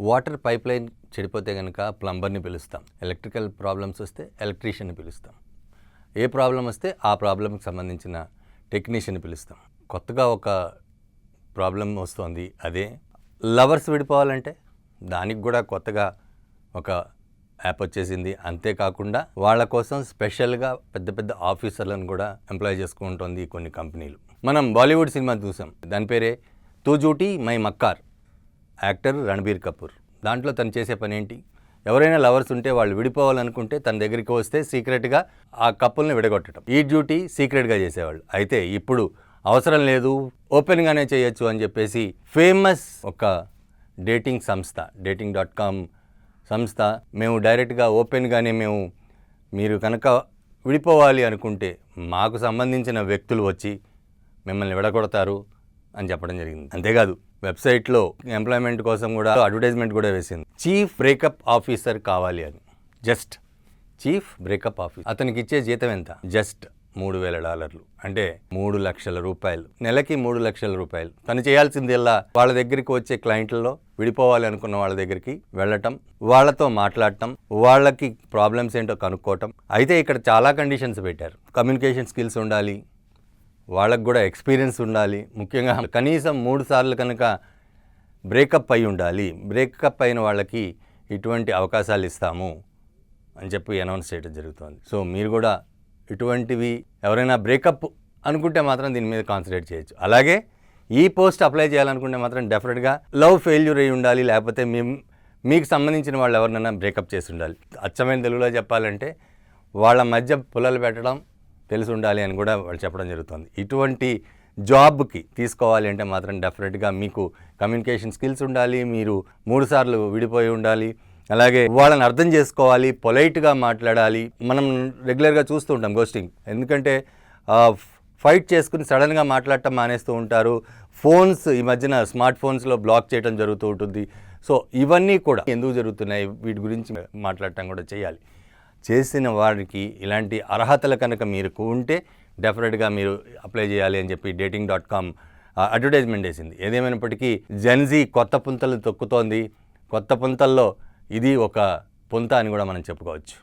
Water pipe line చెడిపోతే కనుక ప్లంబర్ని పిలుస్తాం, ఎలక్ట్రికల్ ప్రాబ్లమ్స్ వస్తే ఎలక్ట్రీషియన్ని పిలుస్తాం, ఏ ప్రాబ్లం వస్తే ఆ ప్రాబ్లంకి సంబంధించిన టెక్నీషియన్ని పిలుస్తాం. కొత్తగా ఒక ప్రాబ్లం వస్తుంది, అదే లవర్స్ విడిపోవాలంటే దానికి కూడా కొత్తగా ఒక యాప్ వచ్చేసింది. అంతేకాకుండా వాళ్ళ కోసం స్పెషల్గా పెద్ద పెద్ద ఆఫీసర్లను కూడా ఎంప్లాయ్ చేసుకుంటుంది కొన్ని కంపెనీలు. మనం బాలీవుడ్ సినిమా చూసాం, దాని పేరే తూ జూటీ మై మక్కార్. యాక్టర్ రణబీర్ కపూర్. దాంట్లో తను చేసే పని ఏంటి, ఎవరైనా లవర్స్ ఉంటే వాళ్ళు విడిపోవాలనుకుంటే తన దగ్గరికి వస్తే సీక్రెట్గా ఆ కపుల్ని విడగొట్టడం. ఈ డ్యూటీ సీక్రెట్గా చేసేవాళ్ళు. అయితే ఇప్పుడు అవసరం లేదు, ఓపెన్గానే చేయొచ్చు అని చెప్పేసి ఫేమస్ ఒక డేటింగ్ సంస్థ dating.com సంస్థ, మేము డైరెక్ట్గా ఓపెన్గానే మీరు కనుక విడిపోవాలి అనుకుంటే మాకు సంబంధించిన వ్యక్తులు వచ్చి మిమ్మల్ని విడగొడతారు అని చెప్పడం జరిగింది. అంతేకాదు వెబ్సైట్లో ఎంప్లాయ్మెంట్ కోసం కూడా అడ్వర్టైజ్మెంట్ కూడా వేసింది, చీఫ్ బ్రేకప్ ఆఫీసర్ కావాలి అని. జస్ట్ చీఫ్ బ్రేకప్ ఆఫీసర్, అతనికి ఇచ్చే జీతం ఎంత, జస్ట్ $3,000, అంటే 3 లక్షల రూపాయలు, నెలకి 3 లక్షల రూపాయలు. తను చేయాల్సిందల్లా వాళ్ళ దగ్గరికి వచ్చే క్లయింట్లలో విడిపోవాలి అనుకున్న వాళ్ళ దగ్గరికి వెళ్ళటం, వాళ్ళతో మాట్లాడటం, వాళ్ళకి ప్రాబ్లమ్స్ ఏంటో కనుక్కోవటం. అయితే ఇక్కడ చాలా కండిషన్స్ పెట్టారు. కమ్యూనికేషన్ స్కిల్స్ ఉండాలి, వాళ్ళకు కూడా ఎక్స్పీరియన్స్ ఉండాలి, ముఖ్యంగా కనీసం 3 సార్లు కనుక బ్రేకప్ అయి ఉండాలి. బ్రేకప్ అయిన వాళ్ళకి ఇటువంటి అవకాశాలు ఇస్తాము అని చెప్పి అనౌన్స్ చేయడం జరుగుతుంది. సో మీరు కూడా ఇటువంటివి ఎవరైనా బ్రేకప్ అనుకుంటే మాత్రం దీని మీద కాన్సన్ట్రేట్ చేయొచ్చు. అలాగే ఈ పోస్ట్ అప్లై చేయాలనుకుంటే మాత్రం డెఫినెట్గా లవ్ ఫెయిల్యూర్ అయి ఉండాలి, లేకపోతే మీకు సంబంధించిన వాళ్ళు ఎవరినైనా బ్రేకప్ చేసి ఉండాలి. అచ్చమైన తెలుగులో చెప్పాలంటే వాళ్ళ మధ్య పుల్లలు పెట్టడం తెలిసి ఉండాలి అని కూడా వాళ్ళు చెప్పడం జరుగుతుంది. ఇటువంటి జాబ్కి తీసుకోవాలి అంటే మాత్రం డెఫినెట్గా మీకు కమ్యూనికేషన్ స్కిల్స్ ఉండాలి, మీరు 3 సార్లు విడిపోయి ఉండాలి, అలాగే వాళ్ళని అర్థం చేసుకోవాలి, పొలైట్గా మాట్లాడాలి. మనం రెగ్యులర్గా చూస్తూ ఉంటాం గోస్టింగ్, ఎందుకంటే ఫైట్ చేసుకుని సడన్గా మాట్లాడటం మానేస్తూ ఉంటారు. ఫోన్స్ ఈ మధ్యన స్మార్ట్ ఫోన్స్లో బ్లాక్ చేయడం జరుగుతూ ఉంటుంది. సో ఇవన్నీ కూడా ఎందుకు జరుగుతున్నాయి, వీటి గురించి మాట్లాడటం కూడా చేయాలి. చేసిన వారికి ఇలాంటి అర్హతలు కనుక మీరు ఉంటే డెఫినెట్గా మీరు అప్లై చేయాలి అని చెప్పి dating.com అడ్వర్టైజ్మెంట్ వేసింది. ఏదేమైనప్పటికీ జెన్జీ కొత్త పుంతలు తొక్కుతోంది. కొత్త పుంతల్లో ఇది ఒక పుంత అని కూడా మనం చెప్పుకోవచ్చు.